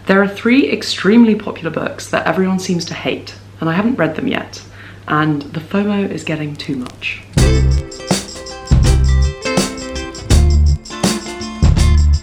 There are 3 extremely popular books that everyone seems to hate, and I haven't read them yet, and the FOMO is getting too much.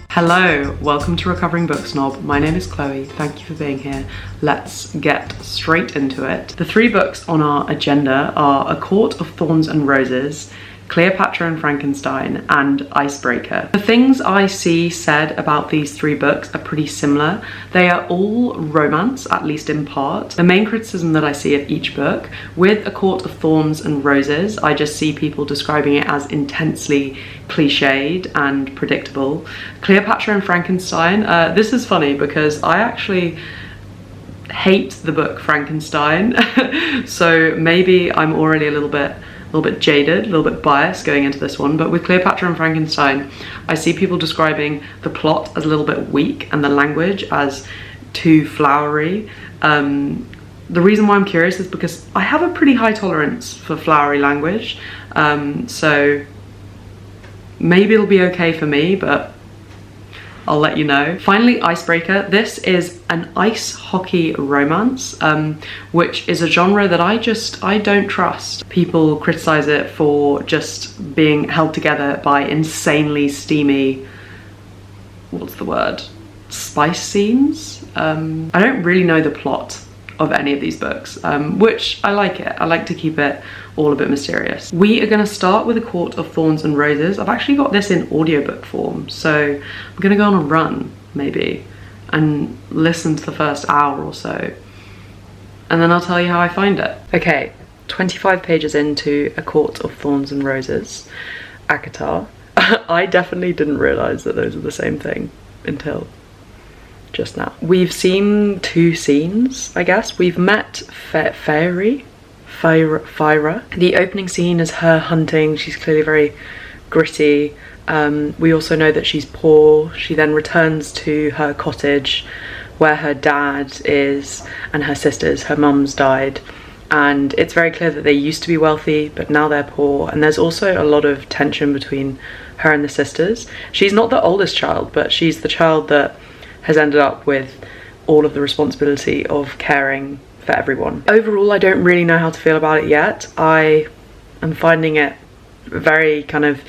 Hello, welcome to Recovering Book Snob. My name is Chloe, thank you for being here. Let's get straight into it. The 3 books on our agenda are A Court of Thorns and Roses, Cleopatra and Frankenstein, and Icebreaker. The things I see said about these 3 books are pretty similar. They are all romance, at least in part. The main criticism that I see of each book, with A Court of Thorns and Roses, I just see people describing it as intensely cliched and predictable. Cleopatra and Frankenstein, this is funny because I actually hate the book Frankenstein, so maybe I'm already a little bit jaded, a little bit biased going into this one, but with Cleopatra and Frankenstein, I see people describing the plot as a little bit weak and the language as too flowery. The reason why I'm curious is because I have a pretty high tolerance for flowery language, so maybe it'll be okay for me, but I'll let you know. Finally, Icebreaker. This is an ice hockey romance, which is a genre that I don't trust. People criticize it for just being held together by insanely steamy, what's the word? Spice scenes? I don't really know the plot of any of these books, which I like it. I like to keep it all a bit mysterious. We are gonna start with A Court of Thorns and Roses. I've actually got this in audiobook form, so I'm gonna go on a run, maybe, and listen to the first hour or so, and then I'll tell you how I find it. Okay, 25 pages into A Court of Thorns and Roses, ACOTAR. I definitely didn't realize that those are the same thing until just now. We've seen 2 scenes, I guess. We've met Fyra. The opening scene is her hunting. She's clearly very gritty. We also know that she's poor. She then returns to her cottage where her dad is and her sisters. Her mum's died, and it's very clear that they used to be wealthy but now they're poor, and there's also a lot of tension between her and the sisters. She's not the oldest child, but she's the child that has ended up with all of the responsibility of caring for everyone. Overall, I don't really know how to feel about it yet. I am finding it very kind of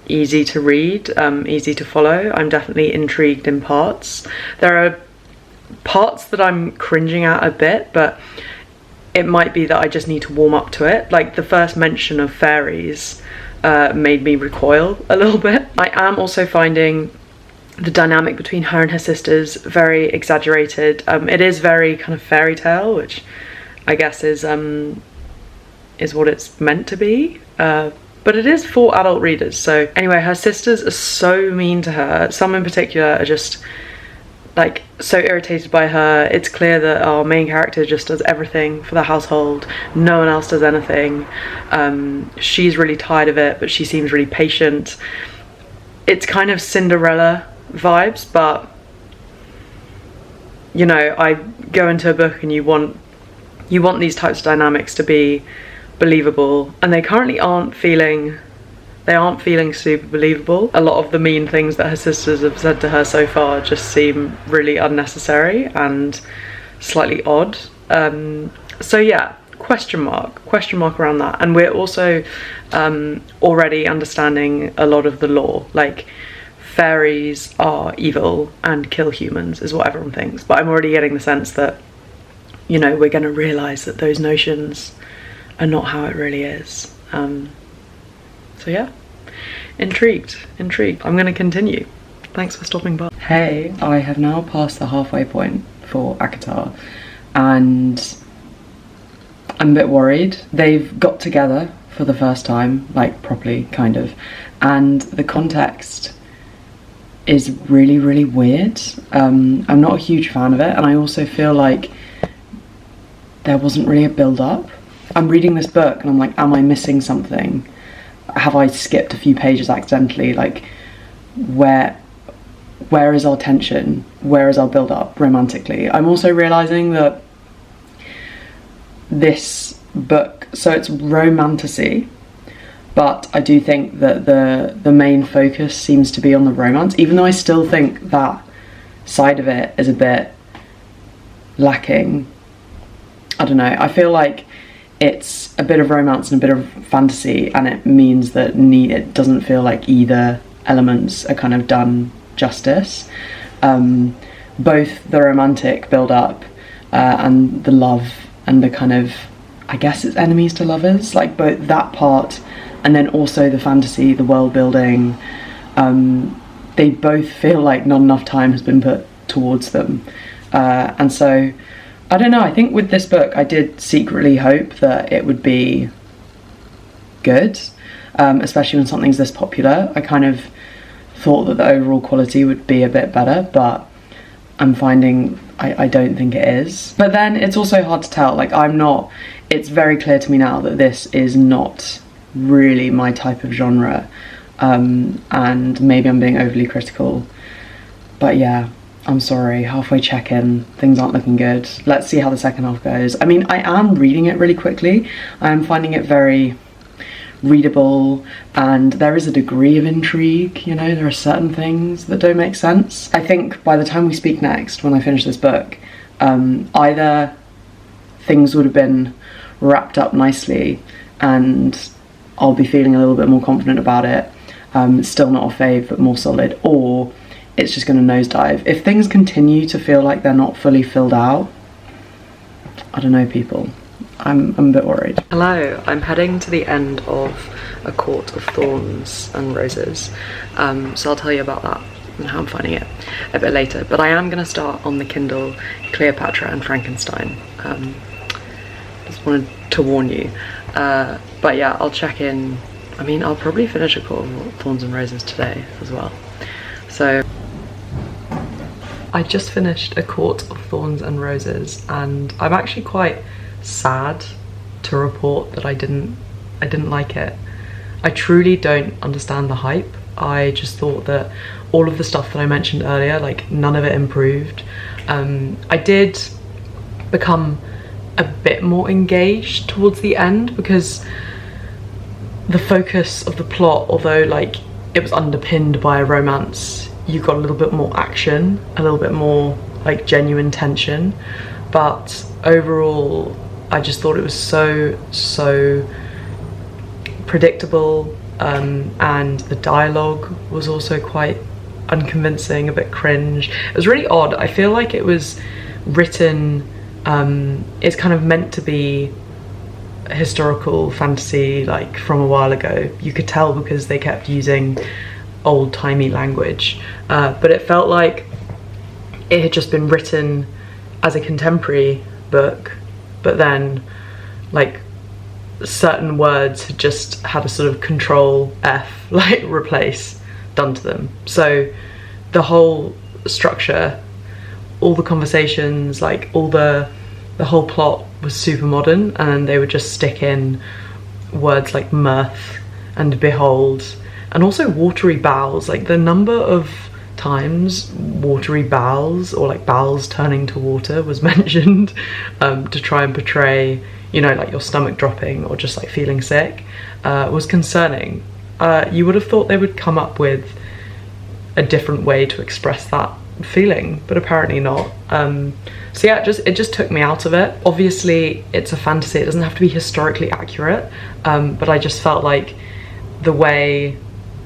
easy to read, easy to follow. I'm definitely intrigued in parts. There are parts that I'm cringing at a bit, but it might be that I just need to warm up to it. Like the first mention of fairies made me recoil a little bit. I am also finding the dynamic between her and her sisters very exaggerated. It is very kind of fairy tale, which I guess is what it's meant to be, but it is for adult readers. So anyway, her sisters are so mean to her. Some in particular are just like so irritated by her. It's clear that our main character just does everything for the household, no one else does anything. She's really tired of it, but she seems really patient. It's kind of Cinderella vibes, but you know, I go into a book and you want these types of dynamics to be believable, and they currently aren't feeling super believable. A lot of the mean things that her sisters have said to her so far just seem really unnecessary and slightly odd. So yeah, question mark around that. And we're also already understanding a lot of the lore, like fairies are evil and kill humans is what everyone thinks, but I'm already getting the sense that, you know, we're going to realise that those notions are not how it really is. So yeah, intrigued. I'm going to continue. Thanks for stopping by. Hey, I have now passed the halfway point for ACOTAR, and I'm a bit worried. They've got together for the first time, like properly, kind of, and the context is really, really weird. I'm not a huge fan of it, and I also feel like there wasn't really a build-up. I'm reading this book and I'm like, am I missing something? Have I skipped a few pages accidentally? Like, where is our tension? Where is our build-up romantically? I'm also realising that this book, so it's romantasy, but I do think that the main focus seems to be on the romance, even though I still think that side of it is a bit lacking. I don't know, I feel like it's a bit of romance and a bit of fantasy, and it means that it doesn't feel like either elements are kind of done justice. Both the romantic build-up and the love and the kind of, I guess it's enemies to lovers, like both that part and then also the fantasy, the world building, they both feel like not enough time has been put towards them. And so, I don't know, I think with this book I did secretly hope that it would be good, especially when something's this popular. I kind of thought that the overall quality would be a bit better, but I'm finding I don't think it is. But then it's also hard to tell, like it's very clear to me now that this is not really my type of genre, and maybe I'm being overly critical, but yeah, I'm sorry, halfway check-in, things aren't looking good. Let's see how the second half goes. I mean, I am reading it really quickly. I am finding it very readable, and there is a degree of intrigue, you know, there are certain things that don't make sense. I think by the time we speak next, when I finish this book, either things would have been wrapped up nicely and I'll be feeling a little bit more confident about it, still not a fave but more solid, or it's just going to nosedive. If things continue to feel like they're not fully filled out, I don't know, people. I'm a bit worried. Hello, I'm heading to the end of A Court of Thorns and Roses, so I'll tell you about that and how I'm finding it a bit later, but I am going to start on the Kindle Cleopatra and Frankenstein. Just wanted to warn you, but yeah, I'll check in. I mean, I'll probably finish A Court of Thorns and Roses today as well. So I just finished A Court of Thorns and Roses, and I'm actually quite sad to report that I didn't like it. I truly don't understand the hype. I just thought that all of the stuff that I mentioned earlier, like none of it improved. I did become a bit more engaged towards the end because the focus of the plot, although like it was underpinned by a romance, you got a little bit more action, a little bit more like genuine tension, but overall I just thought it was so predictable, and the dialogue was also quite unconvincing, a bit cringe. It was really odd. I feel like it was written, it's kind of meant to be historical fantasy, like from a while ago. You could tell because they kept using old-timey language, but it felt like it had just been written as a contemporary book, but then like certain words had just had a sort of control F, like replace, done to them. So the whole structure, all the conversations, like all the whole plot was super modern, and they would just stick in words like mirth and behold, and also watery bowels. Like the number of times watery bowels, or like bowels turning to water, was mentioned to try and portray, you know, like your stomach dropping or just like feeling sick, was concerning. You would have thought they would come up with a different way to express that feeling, but apparently not. So yeah, it just took me out of it. Obviously it's a fantasy, it doesn't have to be historically accurate, but I just felt like the way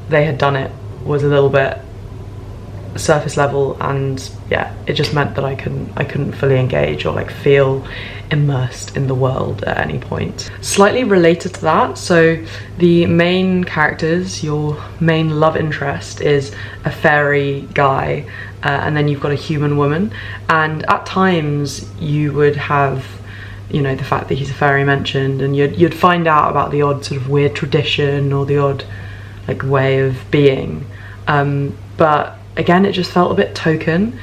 they had done it was a little bit surface level, and yeah, it just meant that I couldn't fully engage or like feel immersed in the world at any point. Slightly related to that, so the main characters, your main love interest is a fairy guy, and then you've got a human woman, and at times you would have, you know, the fact that he's a fairy mentioned, and you'd find out about the odd sort of weird tradition or the odd like way of being, but again, it just felt a bit token.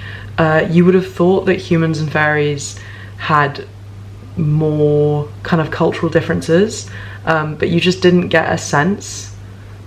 You would have thought that humans and fairies had more kind of cultural differences, but you just didn't get a sense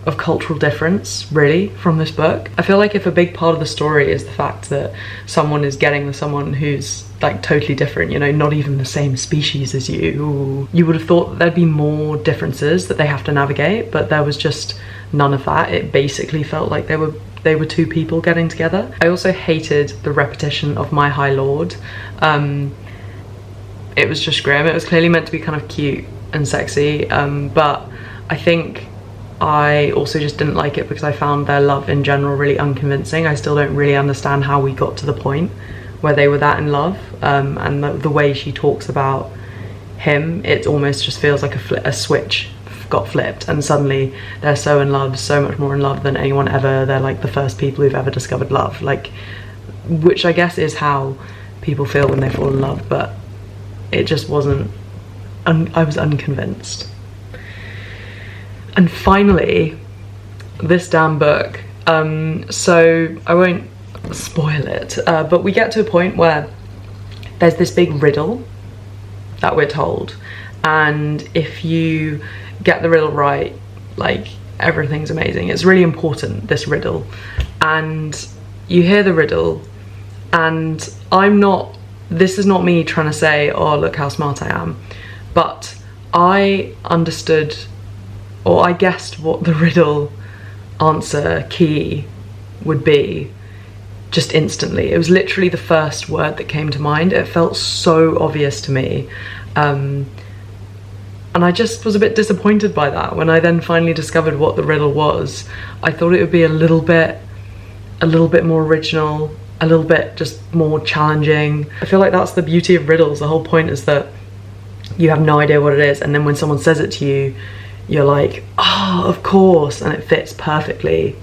of cultural difference really from this book. I feel like if a big part of the story is the fact that someone is getting with someone who's like totally different, you know, not even the same species as you would have thought that there'd be more differences that they have to navigate, but there was just none of that. It basically felt like they were they were two people getting together. I also hated the repetition of My High Lord. It was just grim. It was clearly meant to be kind of cute and sexy, but I think I also just didn't like it because I found their love in general really unconvincing. I still don't really understand how we got to the point where they were that in love, and the way she talks about him, it almost just feels like a switch got flipped and suddenly they're so in love, so much more in love than anyone ever. They're like the first people who've ever discovered love, like, which I guess is how people feel when they fall in love, but it just wasn't, I was unconvinced. And finally, this damn book. So I won't spoil it, but we get to a point where there's this big riddle that we're told, and if you get the riddle right, like, everything's amazing. It's really important, this riddle, and you hear the riddle, and this is not me trying to say, oh, look how smart I am, but I understood, or I guessed what the riddle answer key would be just instantly. It was literally the first word that came to mind. It felt so obvious to me, and I just was a bit disappointed by that. When I then finally discovered what the riddle was, I thought it would be a little bit more original, a little bit just more challenging. I feel like that's the beauty of riddles. The whole point is that you have no idea what it is, and then when someone says it to you, you're like, oh, of course, and it fits perfectly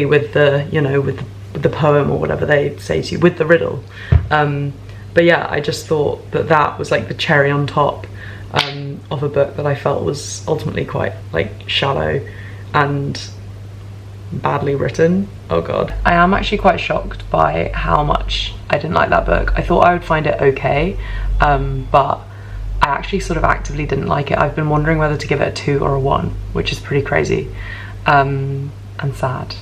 with the, you know, with the poem or whatever they say to you, with the riddle. But yeah, I just thought that was like the cherry on top of a book that I felt was ultimately quite like shallow and badly written. Oh god. I am actually quite shocked by how much I didn't like that book. I thought I would find it okay, but I actually sort of actively didn't like it. I've been wondering whether to give it a 2 or a 1, which is pretty crazy and sad.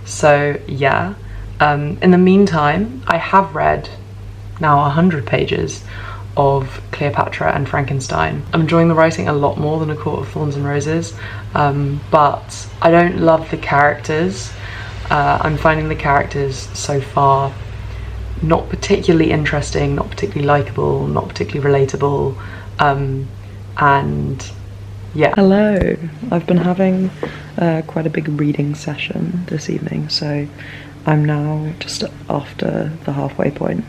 So yeah, in the meantime, I have read now 100 pages of Cleopatra and Frankenstein. I'm enjoying the writing a lot more than A Court of Thorns and Roses, but I don't love the characters. I'm finding the characters so far not particularly interesting, not particularly likable, not particularly relatable, and yeah. Hello, I've been having quite a big reading session this evening, so I'm now just after the halfway point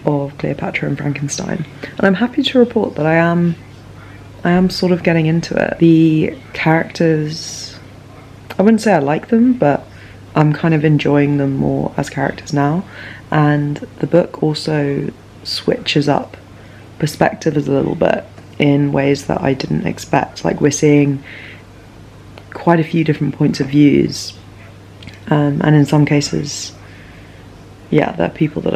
of Cleopatra and Frankenstein, and I'm happy to report that I am sort of getting into it. The characters, I wouldn't say I like them, but I'm kind of enjoying them more as characters now, and the book also switches up perspectives a little bit in ways that I didn't expect. Like, we're seeing quite a few different points of views, and in some cases, yeah, there are people that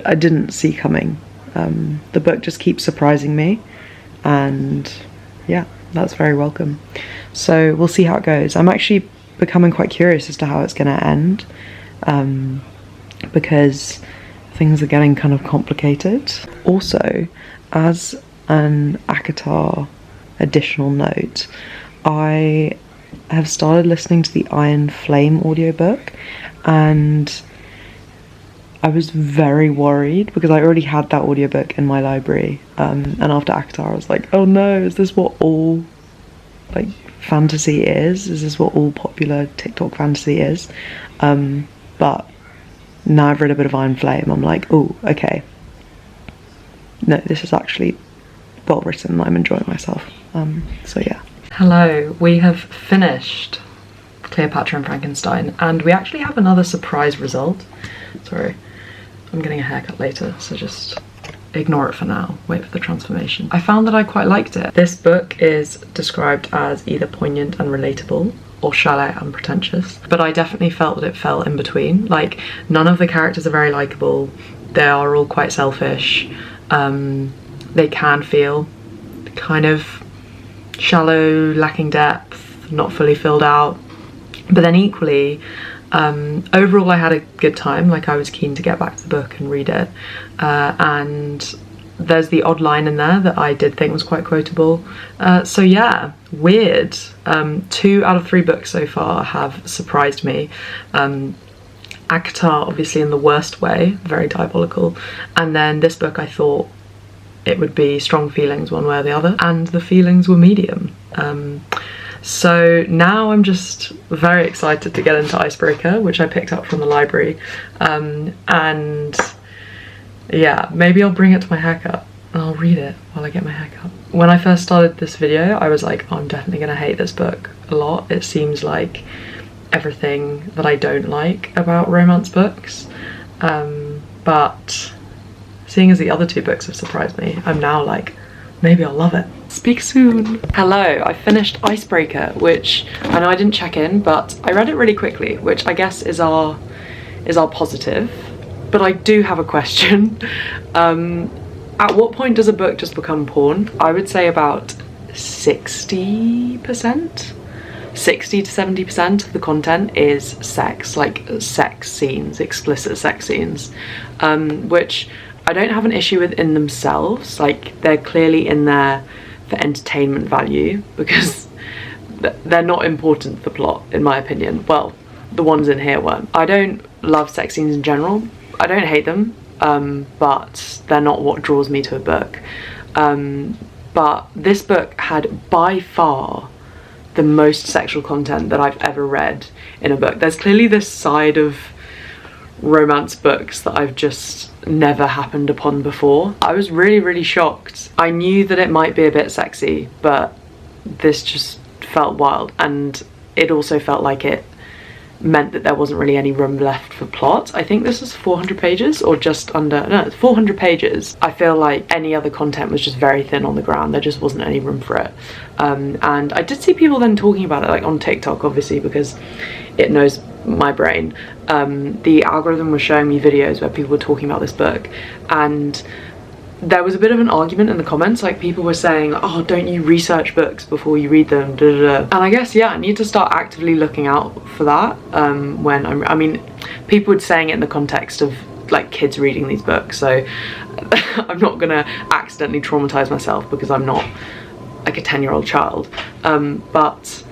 I didn't see coming. The book just keeps surprising me, and yeah, that's very welcome. So we'll see how it goes. I'm actually becoming quite curious as to how it's going to end, because things are getting kind of complicated. Also, as an ACOTAR additional note, I have started listening to the Iron Flame audiobook, and I was very worried because I already had that audiobook in my library, and after ACOTAR I was like, oh no, is this what all like fantasy is? Is this what all popular TikTok fantasy is? But now I've read a bit of Iron Flame, I'm like, oh, okay, no, this is actually well written. I'm enjoying myself. So yeah. Hello, we have finished Cleopatra and Frankenstein, and we actually have another surprise result. Sorry, I'm getting a haircut later, so just ignore it for now. Wait for the transformation. I found that I quite liked it. This book is described as either poignant and relatable or shallow and pretentious, but I definitely felt that it fell in between. Like, none of the characters are very likable. They are all quite selfish. They can feel kind of shallow, lacking depth, not fully filled out, but then equally, overall I had a good time. Like, I was keen to get back to the book and read it, and there's the odd line in there that I did think was quite quotable. So yeah, weird. 2 out of 3 books so far have surprised me. ACOTAR, obviously in the worst way, very diabolical, and then this book I thought it would be strong feelings one way or the other, and the feelings were medium. So now I'm just very excited to get into Icebreaker, which I picked up from the library, and yeah, maybe I'll bring it to my haircut and I'll read it while I get my haircut. When I first started this video, I was like, oh, I'm definitely gonna hate this book a lot. It seems like everything that I don't like about romance books, but seeing as the other 2 books have surprised me, I'm now like, maybe I'll love it. Speak soon. Hello, I finished Icebreaker, which I know I didn't check in, but I read it really quickly, which I guess is our positive. But I do have a question. At what point does a book just become porn? I would say about 60%. 60 to 70% of the content is sex, like sex scenes, explicit sex scenes, which I don't have an issue with in themselves. Like, they're clearly in there for entertainment value because they're not important to the plot, in my opinion. Well, the ones in here weren't. I don't love sex scenes in general. I don't hate them, but they're not what draws me to a book. But this book had by far the most sexual content that I've ever read in a book. There's clearly this side of romance books that I've just never happened upon before. I was really, really shocked. I knew that it might be a bit sexy, but this just felt wild, and it also felt like it meant that there wasn't really any room left for plot. I think this was 400 pages or just under, no, it's 400 pages. I feel like any other content was just very thin on the ground. There just wasn't any room for it. And I did see people then talking about it, like on TikTok, obviously, because it knows my brain. The algorithm was showing me videos where people were talking about this book, and there was a bit of an argument in the comments. Like, people were saying, oh, don't you research books before you read them, da, da, da. And I guess, yeah, I need to start actively looking out for that when I mean, people were saying it in the context of like kids reading these books, so I'm not gonna accidentally traumatize myself because I'm not like a 10-year-old child, but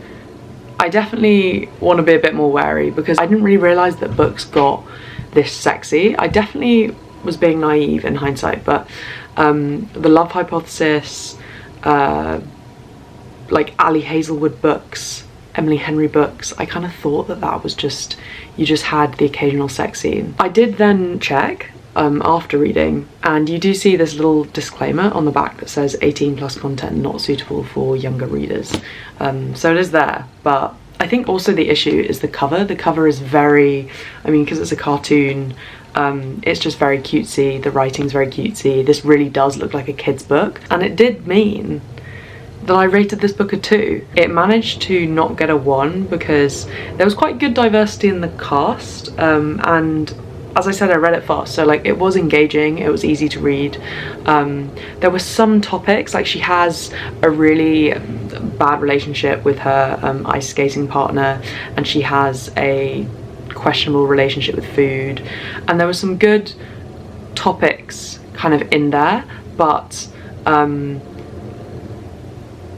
I definitely want to be a bit more wary because I didn't really realize that books got this sexy. I definitely was being naive in hindsight, but the Love Hypothesis, like Ali Hazelwood books, Emily Henry books, I kind of thought that that was just, you just had the occasional sex scene. I did then check after reading, and you do see this little disclaimer on the back that says 18+ content not suitable for younger readers. So it is there, but I think also the issue is the cover. The cover is very, I mean, because it's a cartoon, it's just very cutesy, the writing's very cutesy. This really does look like a kid's book, and it did mean that I rated this book a 2. It managed to not get a 1 because there was quite good diversity in the cast, and as I said, I read it fast, so like it was engaging, it was easy to read. There were some topics, like she has a really bad relationship with her ice skating partner, and she has a questionable relationship with food, and there were some good topics kind of in there, but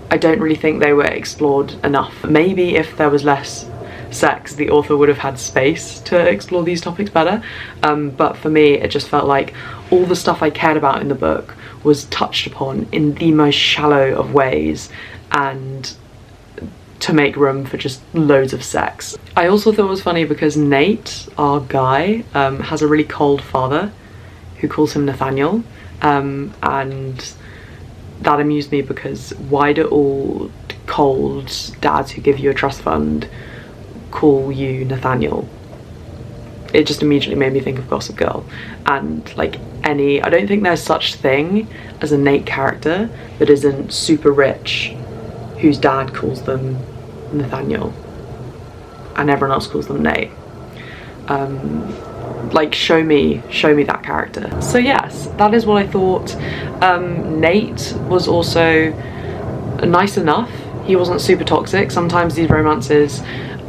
I don't really think they were explored enough. Maybe if there was less sex, the author would have had space to explore these topics better, but for me it just felt like all the stuff I cared about in the book was touched upon in the most shallow of ways, and to make room for just loads of sex. I also thought it was funny because Nate, our guy, has a really cold father who calls him Nathaniel, and that amused me because why do all cold dads who give you a trust fund call you Nathaniel? It just immediately made me think of Gossip Girl, and like I don't think there's such thing as a Nate character that isn't super rich whose dad calls them Nathaniel and everyone else calls them Nate. Like show me that character. So yes, that is what I thought. Nate was also nice enough. He wasn't super toxic. Sometimes these romances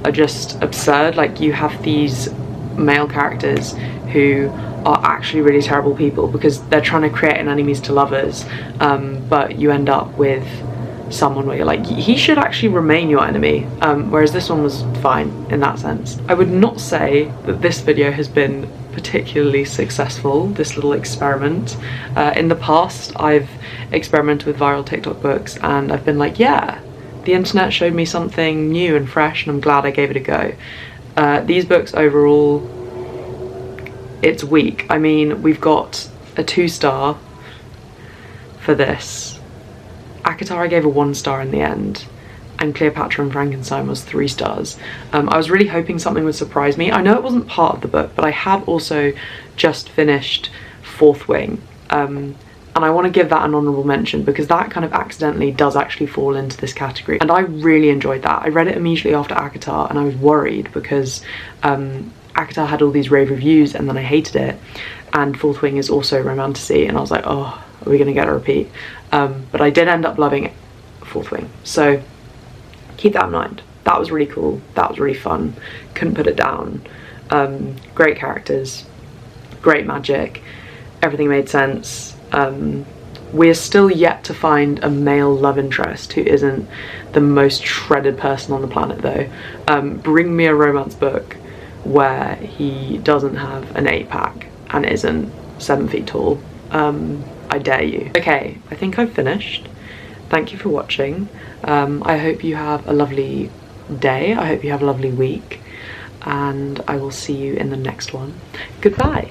are just absurd. Like you have these male characters who are actually really terrible people because they're trying to create an enemies to lovers, but you end up with someone where you're like, he should actually remain your enemy, whereas this one was fine in that sense. I would not say that this video has been particularly successful, this little experiment. In the past I've experimented with viral TikTok books and I've been like, yeah, the internet showed me something new and fresh and I'm glad I gave it a go. These books overall, it's weak. I mean, we've got a 2-star for this. ACOTAR I gave a 1-star in the end, and Cleopatra and Frankenstein was 3 stars. I was really hoping something would surprise me. I know it wasn't part of the book, but I have also just finished Fourth Wing, and I want to give that an honourable mention because that kind of accidentally does actually fall into this category, and I really enjoyed that. I read it immediately after ACOTAR and I was worried because ACOTAR had all these rave reviews and then I hated it, and Fourth Wing is also romantasy, and I was like, oh, are we gonna get a repeat? But I did end up loving Fourth Wing, so keep that in mind. That was really cool, that was really fun, couldn't put it down. Great characters, great magic, everything made sense. We're still yet to find a male love interest who isn't the most shredded person on the planet though. Bring me a romance book where he doesn't have an 8-pack and isn't 7 feet tall. I dare you. Okay, I think I've finished. Thank you for watching. I hope you have a lovely day. I hope you have a lovely week, and I will see you in the next one. Goodbye.